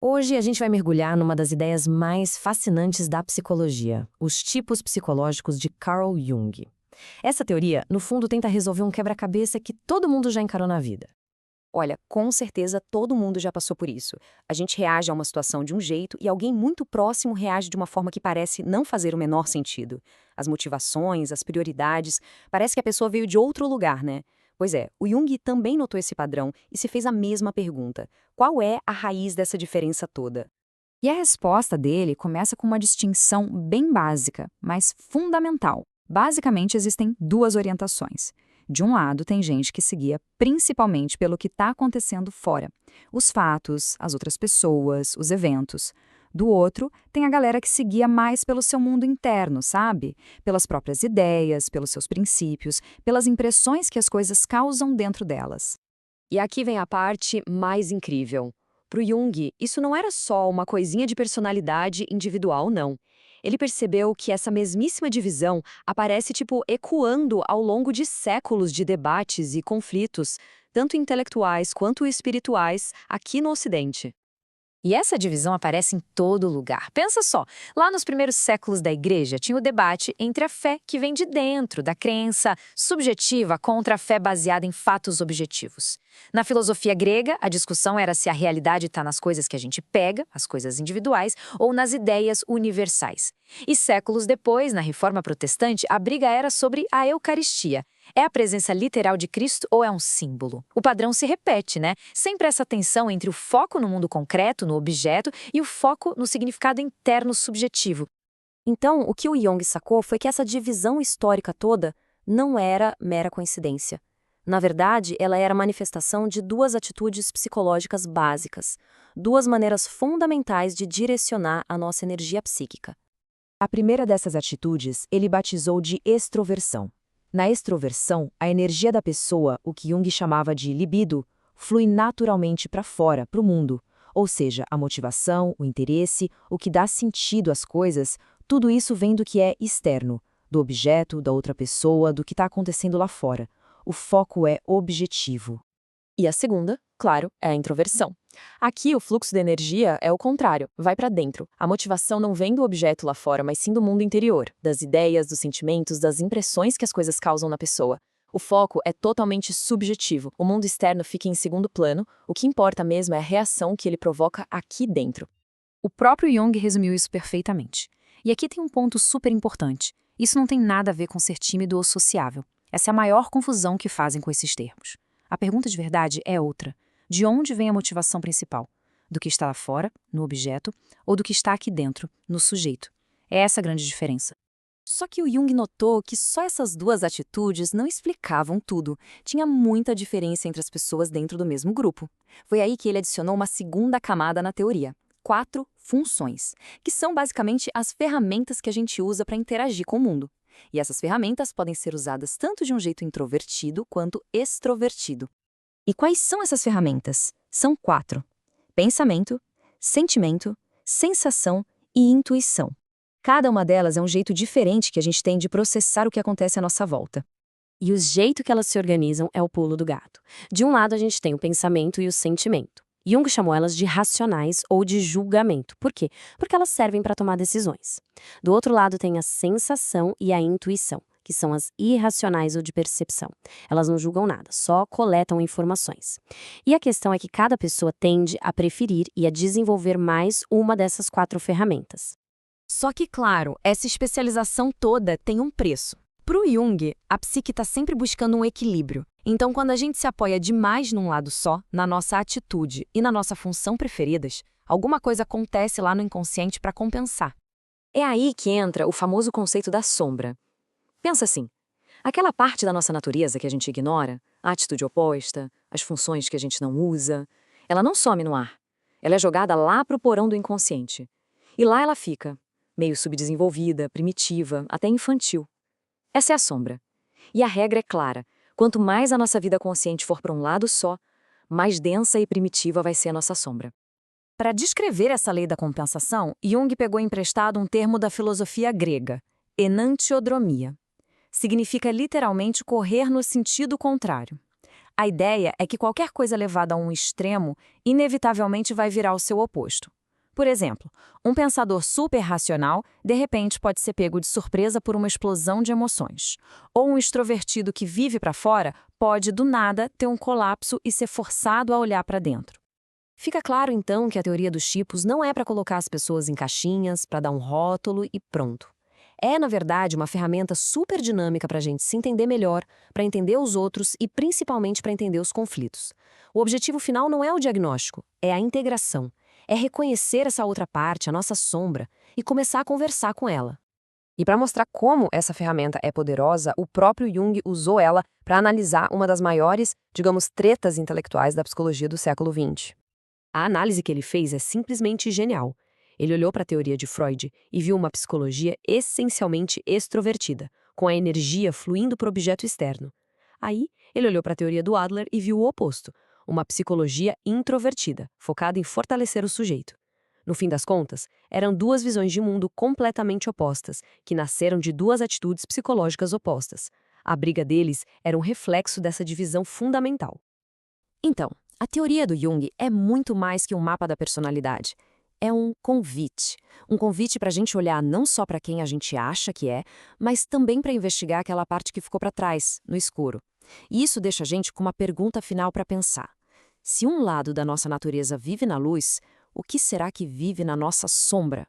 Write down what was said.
Hoje a gente vai mergulhar numa das ideias mais fascinantes da psicologia, os tipos psicológicos de Carl Jung. Essa teoria, no fundo, tenta resolver um quebra-cabeça que todo mundo já encarou na vida. Olha, com certeza todo mundo já passou por isso. A gente reage a uma situação de um jeito e alguém muito próximo reage de uma forma que parece não fazer o menor sentido. As motivações, as prioridades, parece que a pessoa veio de outro lugar, né? Pois é, o Jung também notou esse padrão e se fez a mesma pergunta: qual é a raiz dessa diferença toda? E a resposta dele começa com uma distinção bem básica, mas fundamental. Basicamente, existem duas orientações. De um lado, tem gente que se guia principalmente pelo que está acontecendo fora. Os fatos, as outras pessoas, os eventos. Do outro, tem a galera que se guia mais pelo seu mundo interno, sabe? Pelas próprias ideias, pelos seus princípios, pelas impressões que as coisas causam dentro delas. E aqui vem a parte mais incrível. Para o Jung, isso não era só uma coisinha de personalidade individual, não. Ele percebeu que essa mesmíssima divisão aparece ecoando ao longo de séculos de debates e conflitos, tanto intelectuais quanto espirituais, aqui no Ocidente. E essa divisão aparece em todo lugar. Pensa só, lá nos primeiros séculos da Igreja tinha o debate entre a fé que vem de dentro, da crença subjetiva, contra a fé baseada em fatos objetivos. Na filosofia grega, a discussão era se a realidade está nas coisas que a gente pega, as coisas individuais, ou nas ideias universais. E séculos depois, na Reforma Protestante, a briga era sobre a Eucaristia. É a presença literal de Cristo ou é um símbolo? O padrão se repete, né? Sempre essa tensão entre o foco no mundo concreto, no objeto, e o foco no significado interno subjetivo. Então, o que o Jung sacou foi que essa divisão histórica toda não era mera coincidência. Na verdade, ela era manifestação de duas atitudes psicológicas básicas, duas maneiras fundamentais de direcionar a nossa energia psíquica. A primeira dessas atitudes ele batizou de extroversão. Na extroversão, a energia da pessoa, o que Jung chamava de libido, flui naturalmente para fora, para o mundo. Ou seja, a motivação, o interesse, o que dá sentido às coisas, tudo isso vem do que é externo, do objeto, da outra pessoa, do que está acontecendo lá fora. O foco é objetivo. E a segunda, claro, é a introversão. Aqui o fluxo de energia é o contrário, vai para dentro. A motivação não vem do objeto lá fora, mas sim do mundo interior, das ideias, dos sentimentos, das impressões que as coisas causam na pessoa. O foco é totalmente subjetivo. O mundo externo fica em segundo plano, o que importa mesmo é a reação que ele provoca aqui dentro. O próprio Jung resumiu isso perfeitamente. E aqui tem um ponto super importante. Isso não tem nada a ver com ser tímido ou sociável. Essa é a maior confusão que fazem com esses termos. A pergunta de verdade é outra. De onde vem a motivação principal? Do que está lá fora, no objeto, ou do que está aqui dentro, no sujeito? É essa a grande diferença. Só que o Jung notou que só essas duas atitudes não explicavam tudo. Tinha muita diferença entre as pessoas dentro do mesmo grupo. Foi aí que ele adicionou uma segunda camada na teoria: 4 funções, que são basicamente as ferramentas que a gente usa para interagir com o mundo. E essas ferramentas podem ser usadas tanto de um jeito introvertido quanto extrovertido. E quais são essas ferramentas? São 4: pensamento, sentimento, sensação e intuição. Cada uma delas é um jeito diferente que a gente tem de processar o que acontece à nossa volta. E o jeito que elas se organizam é o pulo do gato. De um lado a gente tem o pensamento e o sentimento. Jung chamou elas de racionais ou de julgamento. Por quê? Porque elas servem para tomar decisões. Do outro lado tem a sensação e a intuição, que são as irracionais ou de percepção. Elas não julgam nada, só coletam informações. E a questão é que cada pessoa tende a preferir e a desenvolver mais uma dessas 4 ferramentas. Só que, claro, essa especialização toda tem um preço. Para o Jung, a psique está sempre buscando um equilíbrio. Então, quando a gente se apoia demais num lado só, na nossa atitude e na nossa função preferidas, alguma coisa acontece lá no inconsciente para compensar. É aí que entra o famoso conceito da sombra. Pensa assim, aquela parte da nossa natureza que a gente ignora, a atitude oposta, as funções que a gente não usa, ela não some no ar. Ela é jogada lá para o porão do inconsciente. E lá ela fica, meio subdesenvolvida, primitiva, até infantil. Essa é a sombra. E a regra é clara: quanto mais a nossa vida consciente for para um lado só, mais densa e primitiva vai ser a nossa sombra. Para descrever essa lei da compensação, Jung pegou emprestado um termo da filosofia grega, enantiodromia. Significa literalmente correr no sentido contrário. A ideia é que qualquer coisa levada a um extremo inevitavelmente vai virar o seu oposto. Por exemplo, um pensador super racional, de repente, pode ser pego de surpresa por uma explosão de emoções. Ou um extrovertido que vive para fora pode, do nada, ter um colapso e ser forçado a olhar para dentro. Fica claro, então, que a teoria dos tipos não é para colocar as pessoas em caixinhas, para dar um rótulo e pronto. É, na verdade, uma ferramenta super dinâmica para a gente se entender melhor, para entender os outros e principalmente para entender os conflitos. O objetivo final não é o diagnóstico, é a integração. É reconhecer essa outra parte, a nossa sombra, e começar a conversar com ela. E para mostrar como essa ferramenta é poderosa, o próprio Jung usou ela para analisar uma das maiores, digamos, tretas intelectuais da psicologia do século XX. A análise que ele fez é simplesmente genial. Ele olhou para a teoria de Freud e viu uma psicologia essencialmente extrovertida, com a energia fluindo para o objeto externo. Aí, ele olhou para a teoria do Adler e viu o oposto, uma psicologia introvertida, focada em fortalecer o sujeito. No fim das contas, eram duas visões de mundo completamente opostas, que nasceram de duas atitudes psicológicas opostas. A briga deles era um reflexo dessa divisão fundamental. Então, a teoria do Jung é muito mais que um mapa da personalidade. É um convite para a gente olhar não só para quem a gente acha que é, mas também para investigar aquela parte que ficou para trás, no escuro. E isso deixa a gente com uma pergunta final para pensar. Se um lado da nossa natureza vive na luz, o que será que vive na nossa sombra?